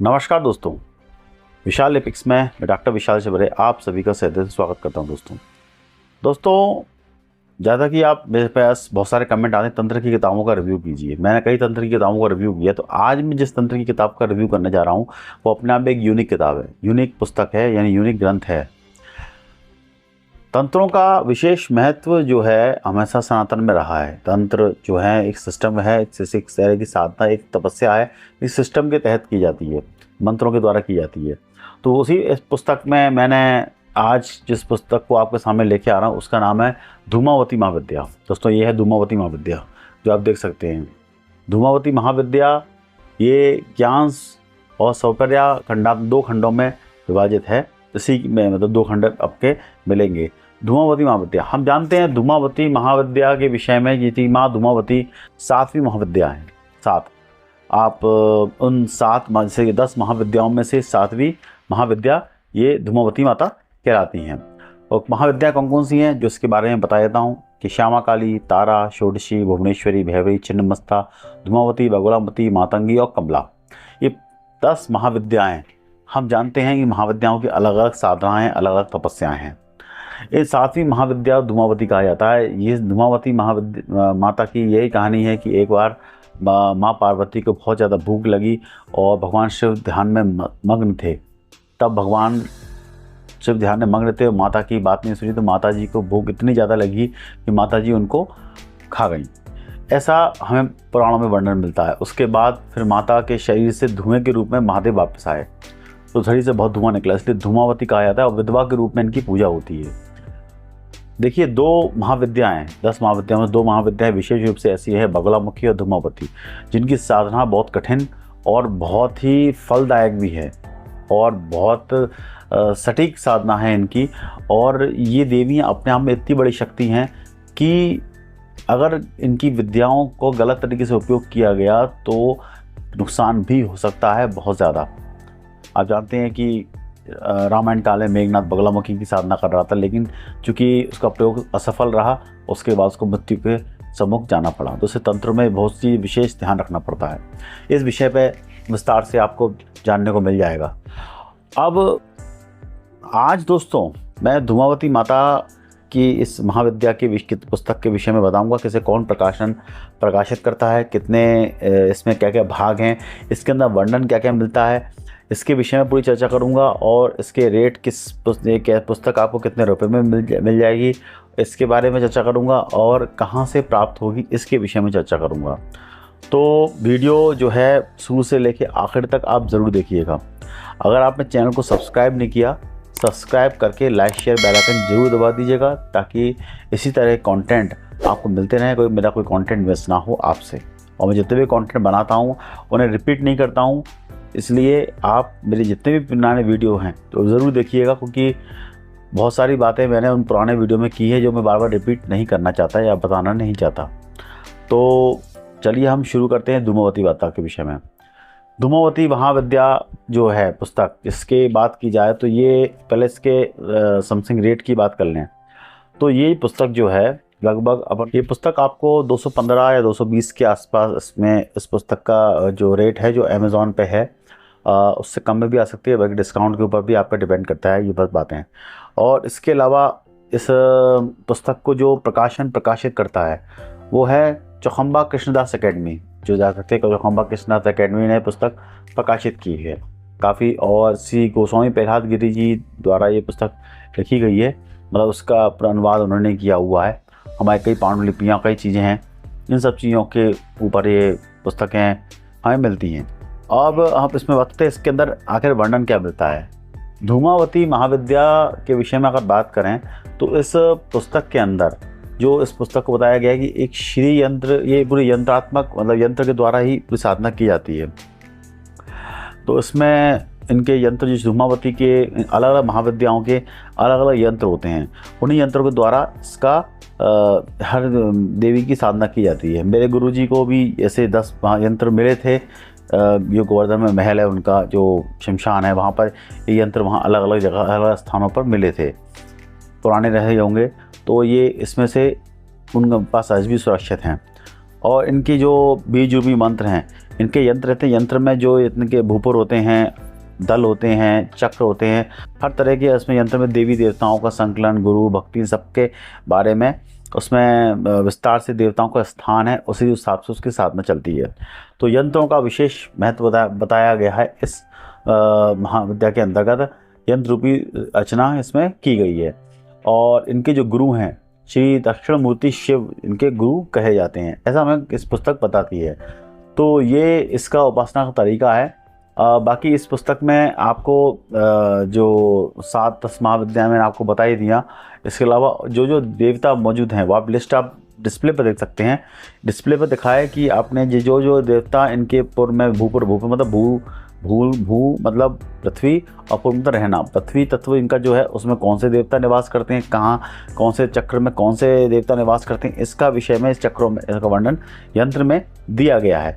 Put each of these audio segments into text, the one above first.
नमस्कार दोस्तों, विशाल एपिक्स में मैं डॉक्टर विशाल चबरे आप सभी का सहृदय से स्वागत करता हूं। दोस्तों ज़्यादा कि आप मेरे पास बहुत सारे कमेंट आते हैं तंत्र की किताबों का रिव्यू कीजिए। मैंने कई तंत्र की किताबों का रिव्यू किया, तो आज मैं जिस तंत्र की किताब का रिव्यू करने जा रहा हूं वो अपने आप में एक यूनिक किताब है, यूनिक पुस्तक है, यानी यूनिक ग्रंथ है। तंत्रों का विशेष महत्व जो है हमेशा सनातन में रहा है। तंत्र जो है एक सिस्टम है, एक तरह की साधना, एक तपस्या है, इस सिस्टम के तहत की जाती है, मंत्रों के द्वारा की जाती है। तो उसी इस पुस्तक में मैंने आज जिस पुस्तक को आपके सामने लेके आ रहा हूँ उसका नाम है धूमावती महाविद्या। दोस्तों ये है धूमावती महाविद्या जो आप देख सकते हैं। धूमावती महाविद्या ये ज्ञान और सौपर्या दो खंडों में विभाजित है। इसी में मतलब दो खंड आपके मिलेंगे। धूमावती महाविद्या, हम जानते हैं धूमावती महाविद्या के विषय में, ये थी माँ धूमावती 7वीं महाविद्या है। 7 आप उन 7 से 10 महाविद्याओं में से 7वीं महाविद्या ये धूमावती माता कहलाती हैं। और महाविद्या कौन कौन सी हैं जो इसके बारे में बता देता हूँ कि श्यामा काली, तारा, षोडशी, भुवनेश्वरी, भैरवी, छिन्नमस्ता, धूमावती, बगुलामती, मातंगी और कमला, ये 10 महाविद्याएँ। हम जानते हैं कि महाविद्याओं की अलग अलग साधनाएँ, अलग अलग तपस्याएँ हैं। ये 7वीं महाविद्या धूमावती कहा जाता है। ये धूमावती माता की यही कहानी है कि एक बार माँ पार्वती को बहुत ज़्यादा भूख लगी और भगवान शिव ध्यान में मग्न थे। तब भगवान शिव ध्यान में मग्न थे और माता की बात नहीं सुनी, तो माता जी को भूख इतनी ज़्यादा लगी कि माता जी उनको खा गई। ऐसा हमें पुराणों में वर्णन मिलता है। उसके बाद फिर माता के शरीर से धुएं के रूप में महादेव वापस आए, तो शरीर से बहुत धुआं निकला, इसलिए धूमावती कहा जाता है और विधवा के रूप में इनकी पूजा होती है। देखिए 2 महाविद्याएँ, 10 महाविद्याओं में 2 महाविद्याएँ विशेष रूप से ऐसी है, बगुलामुखी और धूमावती, जिनकी साधना बहुत कठिन और बहुत ही फलदायक भी है और बहुत सटीक साधना है इनकी। और ये देवियाँ अपने आप में इतनी बड़ी शक्ति हैं कि अगर इनकी विद्याओं को गलत तरीके से उपयोग किया गया तो नुकसान भी हो सकता है बहुत ज़्यादा। आप जानते हैं कि रामायण काल में मेघनाथ बगलामुखी की साधना कर रहा था, लेकिन चूंकि उसका प्रयोग असफल रहा, उसके बाद उसको मृत्यु के सम्मुख जाना पड़ा। तो इसे तंत्र में बहुत सी विशेष ध्यान रखना पड़ता है। इस विषय पे विस्तार से आपको जानने को मिल जाएगा। अब आज दोस्तों मैं धूमावती माता की इस महाविद्या की पुस्तक के विषय में बताऊंगा, किसे कौन प्रकाशित करता है, कितने इसमें क्या क्या भाग हैं, इसके अंदर वर्णन क्या क्या मिलता है, इसके विषय में पूरी चर्चा करूंगा। और इसके रेट पुस्तक आपको कितने रुपए में मिल जाएगी, इसके बारे में चर्चा करूंगा। और कहां से प्राप्त होगी इसके विषय में चर्चा करूंगा। तो वीडियो जो है शुरू से लेके आखिर तक आप ज़रूर देखिएगा। अगर आपने चैनल को सब्सक्राइब नहीं किया, सब्सक्राइब करके लाइक शेयर बेल आइकन जरूर दबा दीजिएगा, ताकि इसी तरह कंटेंट आपको मिलते रहे, मेरा कोई कंटेंट मिस ना हो आपसे। और मैं जितने भी कंटेंट बनाता हूँ उन्हें रिपीट नहीं करता हूँ, इसलिए आप मेरे जितने भी पुराने वीडियो हैं तो ज़रूर देखिएगा, क्योंकि बहुत सारी बातें मैंने उन पुराने वीडियो में की है जो मैं बार बार रिपीट नहीं करना चाहता या बताना नहीं चाहता। तो चलिए हम शुरू करते हैं धूमावती माता के विषय में। धूमावती महाविद्या जो है पुस्तक, इसके बात की जाए तो ये पहले इसके समथिंग रेट की बात कर लें तो ये पुस्तक जो है लगभग, अब ये पुस्तक आपको 215 या 220 के आसपास इसमें इस पुस्तक का जो रेट है जो अमेज़ॉन पे है, उससे कम में भी आ सकती है, बल्कि डिस्काउंट के ऊपर भी आप पे डिपेंड करता है, ये बस बातें। और इसके अलावा इस पुस्तक को जो प्रकाशित करता है वो है चौखंबा कृष्णदास अकेडमी, जो जा सकते हैं चौखंबा कृष्णदास अकेडमी ने पुस्तक प्रकाशित की है काफ़ी। और श्री गोस्वामी प्रहलाद गिरि जी द्वारा ये पुस्तक लिखी गई है, मतलब उसका अनुवाद उन्होंने किया हुआ है। हमारी कई पांडुलिपियाँ, कई चीज़ें हैं, इन सब चीज़ों के ऊपर ये पुस्तकें हमें मिलती हैं। अब हम इसमें बताते हैं इसके अंदर आखिर वर्णन क्या मिलता है। धूमावती महाविद्या के विषय में अगर बात करें तो इस पुस्तक के अंदर जो इस पुस्तक को बताया गया है कि एक श्री यंत्र, ये पूरी यंत्रात्मक, मतलब यंत्र के द्वारा ही पूरी साधना की जाती है। तो इसमें इनके यंत्र, जो धूमावती के अलग अलग महाविद्याओं के अलग अलग यंत्र होते हैं, उन्हीं यंत्रों के द्वारा इसका हर देवी की साधना की जाती है। मेरे गुरुजी को भी ऐसे 10 यंत्र मिले थे। जो गोवर्धन में महल है उनका जो शमशान है, वहाँ पर ये यंत्र वहाँ अलग अलग जगह, अलग अलग स्थानों पर मिले थे, पुराने रहे होंगे। तो ये इसमें से उनके पास आज भी सुरक्षित हैं। और इनकी जो बीज रूपी मंत्र हैं इनके यंत्र रहते हैं। यंत्र में जो इनके भूपुर होते हैं, दल होते हैं, चक्र होते हैं, हर तरह के इसमें यंत्र में देवी देवताओं का संकलन, गुरु भक्ति सबके बारे में उसमें विस्तार से देवताओं का स्थान है, उसी हिसाब से उसकी साधना चलती है। तो यंत्रों का विशेष महत्व बताया गया है इस महाविद्या के अंतर्गत। यंत्र रूपी रचना इसमें की गई है। और इनके जो गुरु हैं श्री दक्षिणामूर्ति शिव इनके गुरु कहे जाते हैं, ऐसा हमें इस पुस्तक बताती है। तो ये इसका उपासना का तरीका है। बाकी इस पुस्तक में आपको जो 7 महाविद्या मैंने आपको बता ही दिया। इसके अलावा जो जो देवता मौजूद हैं वो आप लिस्ट आप डिस्प्ले पर देख सकते हैं। डिस्प्ले पर दिखाया कि आपने जो जो देवता इनके पुर में भूपुर मतलब भू मतलब पृथ्वी और पुर मतलब रहना, पृथ्वी तत्व इनका जो है उसमें कौन से देवता निवास करते हैं, कहाँ कौन से चक्र में कौन से देवता निवास करते हैं, इसका विषय में इस चक्रों में इसका वर्णन यंत्र में दिया गया है।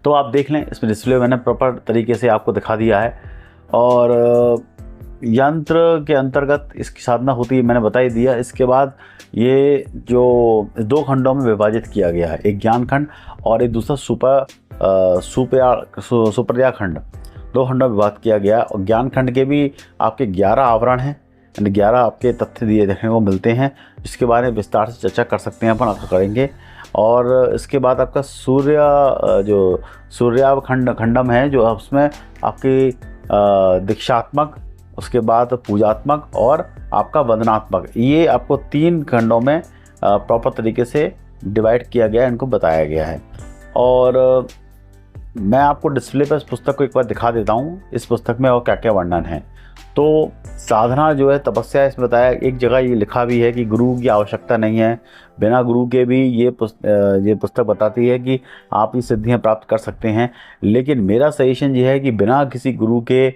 तो आप देख लें, इसमें डिस्प्ले मैंने प्रॉपर तरीके से आपको दिखा दिया है। और यंत्र के अंतर्गत इसकी साधना होती है मैंने बता ही दिया। इसके बाद ये जो 2 खंडों में विभाजित किया गया है, एक ज्ञान खंड और एक दूसरा सुपर्या खंड, 2 खंडों में विभाजित किया गया। और ज्ञान खंड के भी आपके 11 आवरण हैं, 11 आपके तथ्य दिए देखने को मिलते हैं, जिसके बारे में विस्तार से चर्चा कर सकते हैं, अपन आपको करेंगे। और इसके बाद आपका सूर्या खंडम है, जो उसमें आपकी दीक्षात्मक, उसके बाद पूजात्मक और आपका वंदनात्मक, ये आपको 3 खंडों में प्रॉपर तरीके से डिवाइड किया गया है, इनको बताया गया है। और मैं आपको डिस्प्ले पर इस पुस्तक को एक बार दिखा देता हूँ, इस पुस्तक में और क्या क्या वर्णन है। तो साधना जो है, तपस्या, इसमें बताया एक जगह ये लिखा भी है कि गुरु की आवश्यकता नहीं है, बिना गुरु के भी ये पुस्तक बताती है कि आप ये सिद्धियां प्राप्त कर सकते हैं। लेकिन मेरा सजेशन ये है कि बिना किसी गुरु के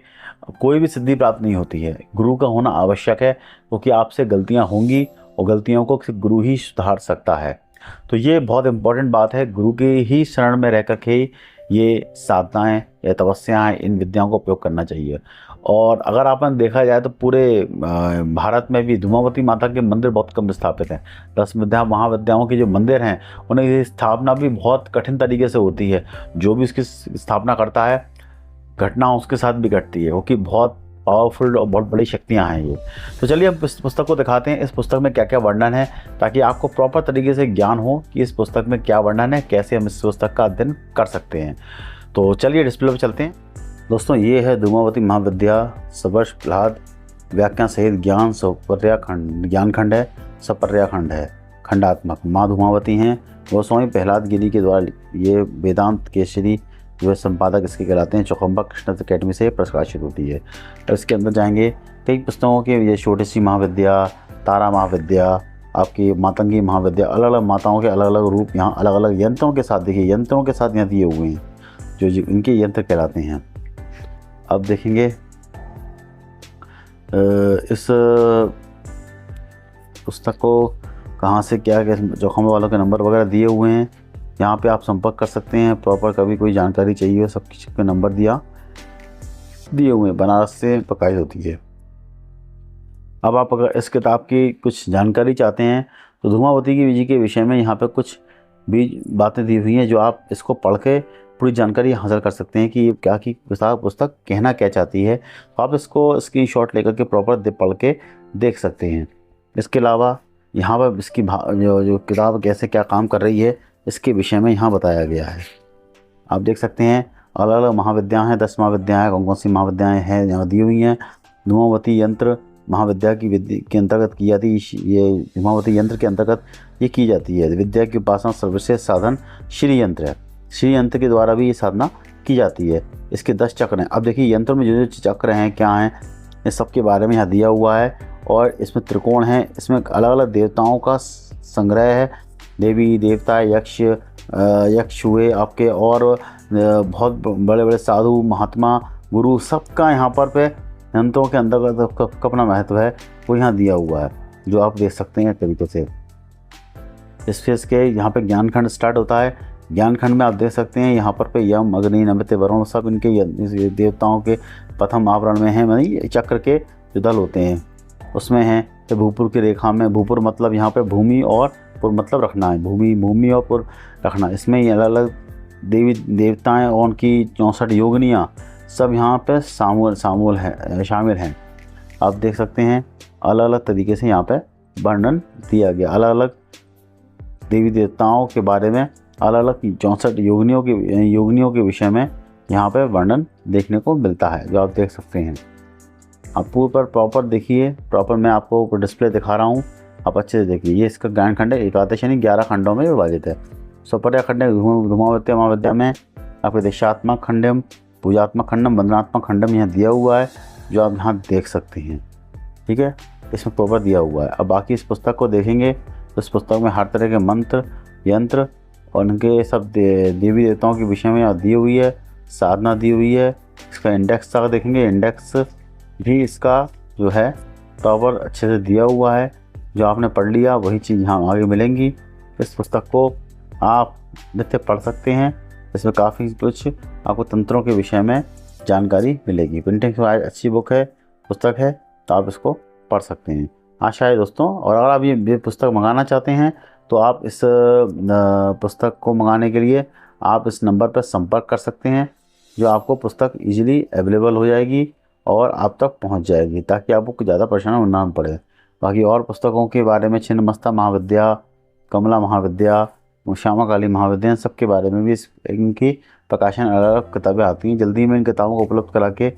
कोई भी सिद्धि प्राप्त नहीं होती है, गुरु का होना आवश्यक है, क्योंकि आपसे गलतियां होंगी और गलतियों को सिर्फ गुरु ही सुधार सकता है। तो ये बहुत इम्पोर्टेंट बात है, गुरु के ही शरण में रह करके ये साधनाएँ या तपस्याएँ, इन विद्याओं का उपयोग करना चाहिए। और अगर आपने देखा जाए तो पूरे भारत में भी धूमावती माता के मंदिर बहुत कम स्थापित हैं। 10 महाविद्याओं के जो मंदिर हैं उनकी स्थापना भी बहुत कठिन तरीके से होती है। जो भी उसकी स्थापना करता है, घटना उसके साथ भी घटती है, क्योंकि बहुत पावरफुल और बहुत बड़ी शक्तियाँ हैं ये। तो चलिए हम इस पुस्तक को दिखाते हैं, इस पुस्तक में क्या क्या वर्णन है, ताकि आपको प्रॉपर तरीके से ज्ञान हो कि इस पुस्तक में क्या वर्णन है, कैसे हम इस पुस्तक का अध्ययन कर सकते हैं। तो चलिए डिस्प्ले पर चलते हैं। दोस्तों, ये है धूमावती महाविद्या सवर्ष प्रहलाद व्याख्या सहित ज्ञान खंड है, सपर्या खंड है, खंडात्मक। माँ धूमावती हैं, गोस्वामी प्रहलाद गिरी के द्वारा ये वेदांत केसरी जो है संपादक इसके कहलाते हैं। चौखंबा कृष्ण अकेडमी से प्रकाशित होती है। और इसके अंदर जाएंगे कई पुस्तकों के, ये छोटी सी महाविद्या, तारा महाविद्या, आपकी मातंगी महाविद्या, अलग अलग माताओं के अलग अलग रूप, यहाँ अलग अलग यंत्रों के साथ, देखिए यंत्रों के साथ यहाँ दिए हुए हैं, जो इनके यंत्र कहलाते हैं। अब देखेंगे इस पुस्तक को कहाँ से क्या जोखम वालों के नंबर वगैरह दिए हुए हैं, यहाँ पे आप संपर्क कर सकते हैं। प्रॉपर कभी कोई जानकारी चाहिए हो, सब किसी पे नंबर दिए हुए हैं, बनारस से प्रकाशित होती है। अब आप अगर इस किताब की कुछ जानकारी चाहते हैं तो धूमावती की जी के विषय में यहाँ पे कुछ भी बातें दी हुई हैं, जो आप इसको पढ़ के पूरी जानकारी हासिल कर सकते हैं कि क्या की पुस्तक कहना क्या चाहती है। तो आप इसको स्क्रीनशॉट लेकर के प्रॉपर पढ़ के देख सकते हैं। इसके अलावा यहाँ पर इसकी जो किताब कैसे क्या काम कर रही है, इसके विषय में यहाँ बताया गया है। आप देख सकते हैं अलग अलग महाविद्याएँ हैं, 10 महाविद्याएँ, कौन कौन सी महाविद्याएँ हैं यहाँ दी हुई हैं। धूमावती यंत्र महाविद्या की विद्या के अंतर्गत की जाती है, ये धूमावती यंत्र के अंतर्गत ये की जाती है। विद्या की उपासना सर्वश्रेष्ठ साधन श्री यंत्र है, श्री यंत्र के द्वारा भी ये साधना की जाती है। इसके 10 चक्र हैं। अब देखिए यंत्र में जो चक्र हैं क्या हैं, इस सब के बारे में यहाँ दिया हुआ है। और इसमें त्रिकोण हैं, इसमें अलग अलग देवताओं का संग्रह है। देवी देवता यक्ष हुए आपके, और बहुत बड़े बड़े साधु महात्मा गुरु सबका यहाँ पे यंत्रों के अंतर्गत का अपना महत्व है वो यहाँ दिया हुआ है, जो आप देख सकते हैं तरीके से। इस फेस के यहाँ पे ज्ञान खंड स्टार्ट होता है। ज्ञान खंड में आप देख सकते हैं यहाँ पर यम अग्नि नमते वरुण सब इनके देवताओं के प्रथम आवरण में हैं, यानी चक्र के जो दल होते हैं उसमें हैं। तो भूपुर की रेखा में, भूपुर मतलब यहाँ पे भूमि और पुर मतलब रखना है, भूमि और पुर रखना। इसमें अलग अलग देवी देवताएं और उनकी 64 योगिनियाँ सब यहाँ पे शामिल हैं। आप देख सकते हैं अलग अलग तरीके से यहाँ पे वर्णन दिया गया। अलग अलग देवी देवताओं के बारे में अलग अलग 64 योगिनियों के विषय में यहाँ पे वर्णन देखने को मिलता है, जो आप देख सकते हैं। आप ऊपर प्रॉपर देखिए, प्रॉपर मैं आपको डिस्प्ले दिखा रहा हूँ, आप अच्छे से देखिए। ये इसका ज्ञान खंड है, एकादश यानी 11 खंडों में विभाजित है। सौपर्या खंड धूमावत्या महाविद्या में आपके देशात्मक खंडम, पूजात्मक खंडम, वंदनात्मक खंडम यहाँ दिया हुआ है, जो आप यहाँ देख सकते हैं। ठीक है, इसमें प्रॉपर दिया हुआ है। अब बाकी इस पुस्तक को देखेंगे तो इस पुस्तक में हर तरह के मंत्र यंत्र और उनके सब देवी देवताओं के विषय में दी हुई है, साधना दी हुई है। इसका इंडेक्स तक देखेंगे, इंडेक्स भी इसका जो है प्रॉपर अच्छे से दिया हुआ है। जो आपने पढ़ लिया वही चीज़ यहाँ आगे मिलेंगी। इस पुस्तक को आप नित्य पढ़ सकते हैं। इसमें काफ़ी कुछ आपको तंत्रों के विषय में जानकारी मिलेगी। प्रिंटिंग से अच्छी बुक है, पुस्तक है, तो आप इसको पढ़ सकते हैं। आशा है दोस्तों। और अगर आप ये पुस्तक मंगाना चाहते हैं तो आप इस पुस्तक को मंगाने के लिए आप इस नंबर पर संपर्क कर सकते हैं, जो आपको पुस्तक इजीली अवेलेबल हो जाएगी और आप तक पहुंच जाएगी, ताकि आपको ज़्यादा परेशान होना ना पड़े। बाकी और पुस्तकों के बारे में छिन्नमस्ता महाविद्या, कमला महाविद्या, श्यामा काली महाविद्या, इन सब के बारे में भी इनकी प्रकाशन अलग अलग किताबें आती हैं। जल्दी में इन किताबों को उपलब्ध करा के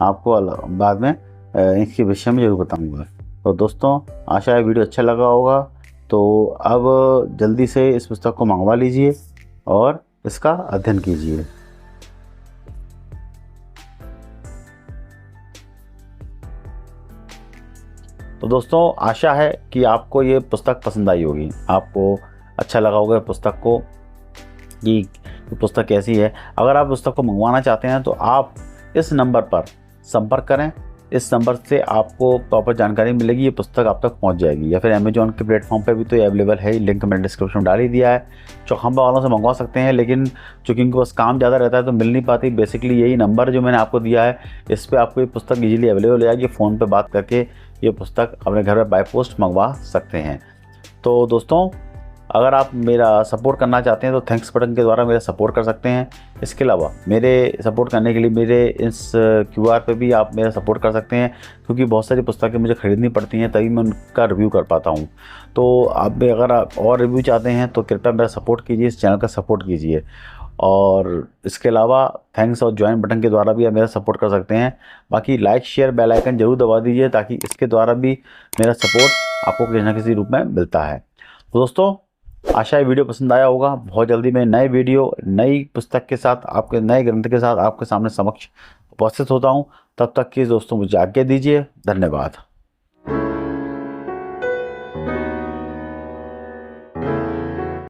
आपको बाद में इनके विषय में जरूर बताऊँगा। तो दोस्तों आशा है वीडियो अच्छा लगा होगा, तो अब जल्दी से इस पुस्तक को मंगवा लीजिए और इसका अध्ययन कीजिए। तो दोस्तों आशा है कि आपको ये पुस्तक पसंद आई होगी, आपको अच्छा लगा होगा पुस्तक को कि पुस्तक कैसी है। अगर आप पुस्तक को मंगवाना चाहते हैं तो आप इस नंबर पर संपर्क करें। इस नंबर से आपको प्रॉपर जानकारी मिलेगी, ये पुस्तक आप तक पहुंच जाएगी। या फिर अमेजोन के प्लेटफॉर्म पे भी तो ये अवेलेबल है, लिंक मैंने डिस्क्रिप्शन में डाल ही दिया है। चौखंबा वालों से मंगवा सकते हैं, लेकिन चूँकि इनके पास काम ज़्यादा रहता है तो मिल नहीं पाती। बेसिकली यही नंबर जो मैंने आपको दिया है, इस पर आपको ये पुस्तक ईजिली अवेलेबल हो जाएगी। फ़ोन पर बात करके ये पुस्तक अपने घर में बाय पोस्ट मंगवा सकते हैं। तो दोस्तों अगर आप मेरा सपोर्ट करना चाहते हैं तो थैंक्स बटन के द्वारा मेरा सपोर्ट कर सकते हैं। इसके अलावा मेरे सपोर्ट करने के लिए मेरे इस QR पे भी आप मेरा सपोर्ट कर सकते हैं, क्योंकि बहुत सारी पुस्तकें मुझे ख़रीदनी पड़ती हैं, तभी मैं उनका रिव्यू कर पाता हूँ। तो आप भी अगर आप और रिव्यू चाहते हैं तो कृपया मेरा सपोर्ट कीजिए, इस चैनल का सपोर्ट कीजिए। और इसके अलावा थैंक्स और ज्वाइन बटन के द्वारा भी आप मेरा सपोर्ट कर सकते हैं। बाकी लाइक शेयर बेल आइकन जरूर दबा दीजिए, ताकि इसके द्वारा भी मेरा सपोर्ट आपको किसी न किसी रूप में मिलता है। तो दोस्तों आशा है वीडियो पसंद आया होगा। बहुत जल्दी मैं नए वीडियो, नई पुस्तक के साथ, आपके नए ग्रंथ के साथ आपके सामने समक्ष उपस्थित होता हूँ। तब तक के दोस्तों मुझे आज्ञा दीजिए। धन्यवाद।